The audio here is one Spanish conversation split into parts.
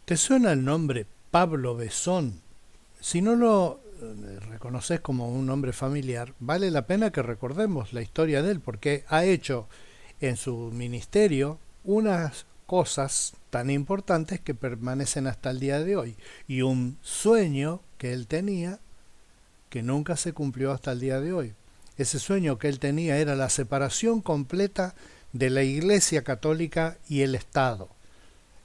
¿Te suena el nombre Pablo Besón? Si no lo reconoces como un nombre familiar, vale la pena que recordemos la historia de él, porque ha hecho en su ministerio unas cosas tan importantes que permanecen hasta el día de hoy, y un sueño que él tenía que nunca se cumplió hasta el día de hoy. Ese sueño que él tenía era la separación completa de la Iglesia Católica y el Estado.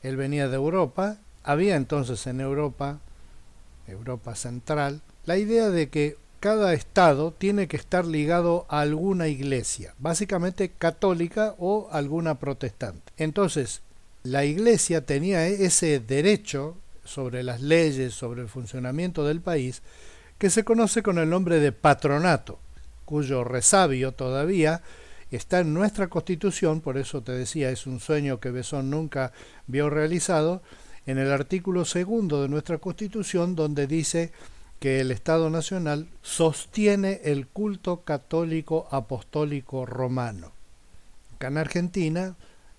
Él venía de Europa, había entonces en Europa, Europa Central, la idea de que cada estado tiene que estar ligado a alguna iglesia, básicamente católica o alguna protestante. Entonces, la iglesia tenía ese derecho sobre las leyes, sobre el funcionamiento del país, que se conoce con el nombre de patronato, cuyo resabio todavía está en nuestra Constitución. Por eso te decía, es un sueño que Besón nunca vio realizado, en el artículo segundo de nuestra Constitución, donde dice que el Estado Nacional sostiene el culto católico apostólico romano. Acá en Argentina,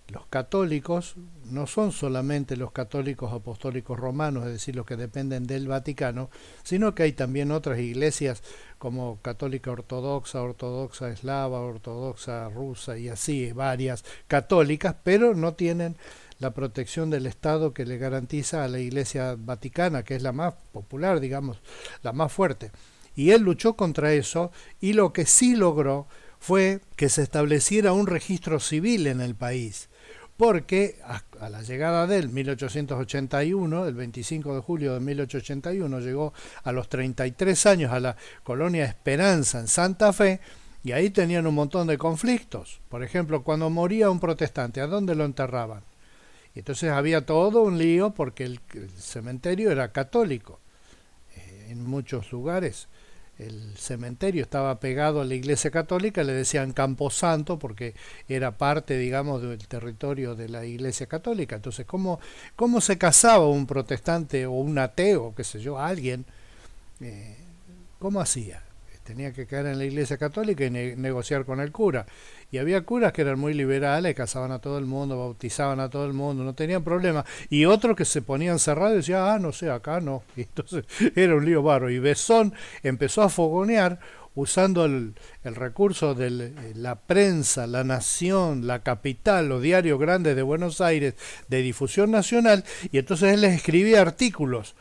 los católicos no son solamente los católicos apostólicos romanos, es decir, los que dependen del Vaticano, sino que hay también otras iglesias como católica ortodoxa, ortodoxa eslava, ortodoxa rusa y así, varias católicas, pero no tienen la protección del Estado que le garantiza a la Iglesia Vaticana, que es la más popular, digamos, la más fuerte. Y él luchó contra eso, y lo que sí logró fue que se estableciera un registro civil en el país, porque a la llegada de él, 1881, el 25 de julio de 1881, llegó a los 33 años a la colonia Esperanza en Santa Fe, y ahí tenían un montón de conflictos. Por ejemplo, cuando moría un protestante, ¿a dónde lo enterraban? Y entonces había todo un lío porque el cementerio era católico. En muchos lugares el cementerio estaba pegado a la iglesia católica, le decían Camposanto porque era parte, digamos, del territorio de la iglesia católica. Entonces, ¿cómo se casaba un protestante o un ateo, qué sé yo, alguien? Eh, ¿Cómo hacía? Tenía que caer en la iglesia católica y negociar con el cura. Y había curas que eran muy liberales, casaban a todo el mundo, bautizaban a todo el mundo, no tenían problema. Y otros que se ponían cerrados y decían, no sé, acá no. Y entonces era un lío bárbaro. Y Besón empezó a fogonear usando el recurso de la prensa, la Nación, la Capital, los diarios grandes de Buenos Aires, de difusión nacional, y entonces él les escribía artículos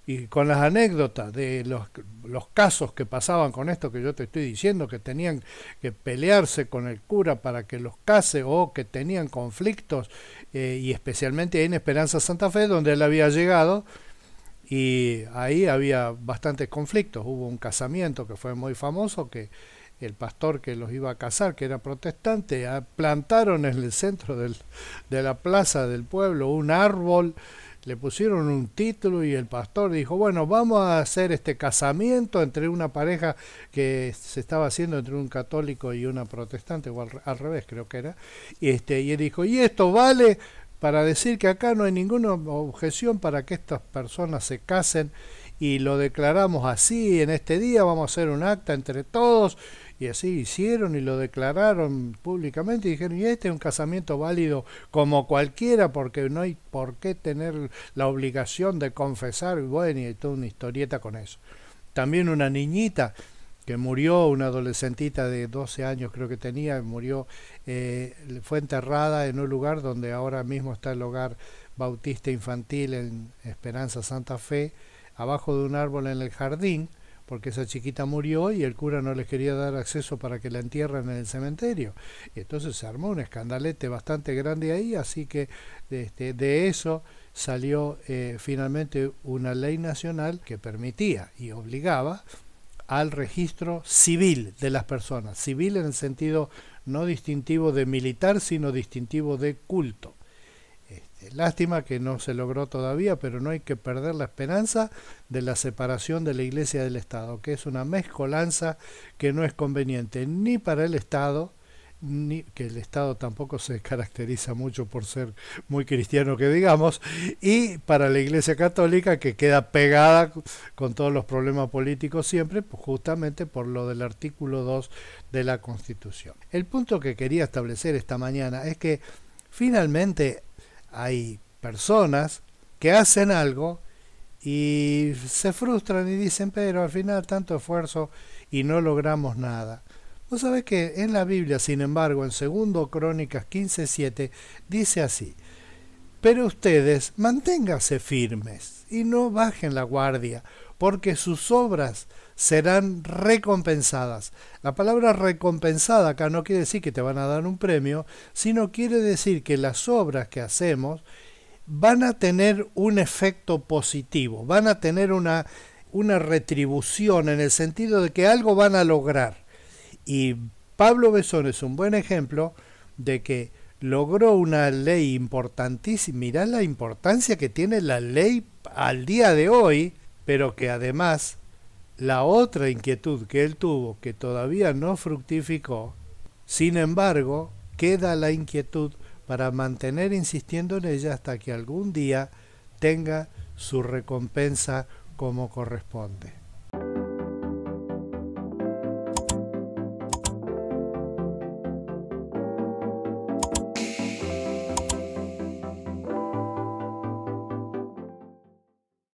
y con las anécdotas de los casos que pasaban con esto que yo te estoy diciendo, que tenían que pelearse con el cura para que los case o que tenían conflictos, y especialmente en Esperanza Santa Fe, donde él había llegado, y ahí había bastantes conflictos. Hubo un casamiento que fue muy famoso, que el pastor que los iba a casar, que era protestante, plantaron en el centro de la plaza del pueblo un árbol, le pusieron un título y el pastor dijo, bueno, vamos a hacer este casamiento entre una pareja que se estaba haciendo entre un católico y una protestante, o al revés creo que era, y él dijo, y esto vale para decir que acá no hay ninguna objeción para que estas personas se casen, y lo declaramos así, en este día vamos a hacer un acta entre todos. Y así hicieron y lo declararon públicamente y dijeron, y este es un casamiento válido como cualquiera, porque no hay por qué tener la obligación de confesar. Y bueno, y toda una historieta con eso. También una niñita que murió, una adolescentita de 12 años creo que tenía, murió, fue enterrada en un lugar donde ahora mismo está el hogar bautista infantil en Esperanza Santa Fe, abajo de un árbol en el jardín, porque esa chiquita murió y el cura no les quería dar acceso para que la entierren en el cementerio. Y entonces se armó un escandalete bastante grande ahí, así que de eso salió finalmente una ley nacional que permitía y obligaba al registro civil de las personas, civil en el sentido no distintivo de militar, sino distintivo de culto. Lástima que no se logró todavía, pero no hay que perder la esperanza de la separación de la Iglesia del Estado, que es una mezcolanza que no es conveniente ni para el Estado, ni que el Estado tampoco se caracteriza mucho por ser muy cristiano que digamos, y para la Iglesia Católica, que queda pegada con todos los problemas políticos siempre, pues justamente por lo del artículo 2 de la Constitución. El punto que quería establecer esta mañana es que finalmente hay personas que hacen algo y se frustran y dicen, pero al final tanto esfuerzo y no logramos nada. Vos sabés que en la Biblia, sin embargo, en 2 Crónicas 15:7, dice así: pero ustedes manténganse firmes y no bajen la guardia, porque sus obras serán recompensadas. La palabra recompensada acá no quiere decir que te van a dar un premio, sino quiere decir que las obras que hacemos van a tener un efecto positivo, van a tener una retribución en el sentido de que algo van a lograr. Y Pablo Besón es un buen ejemplo de que logró una ley importantísima. Mirá la importancia que tiene la ley al día de hoy, pero que además la otra inquietud que él tuvo, que todavía no fructificó, sin embargo, queda la inquietud para mantener insistiendo en ella hasta que algún día tenga su recompensa como corresponde.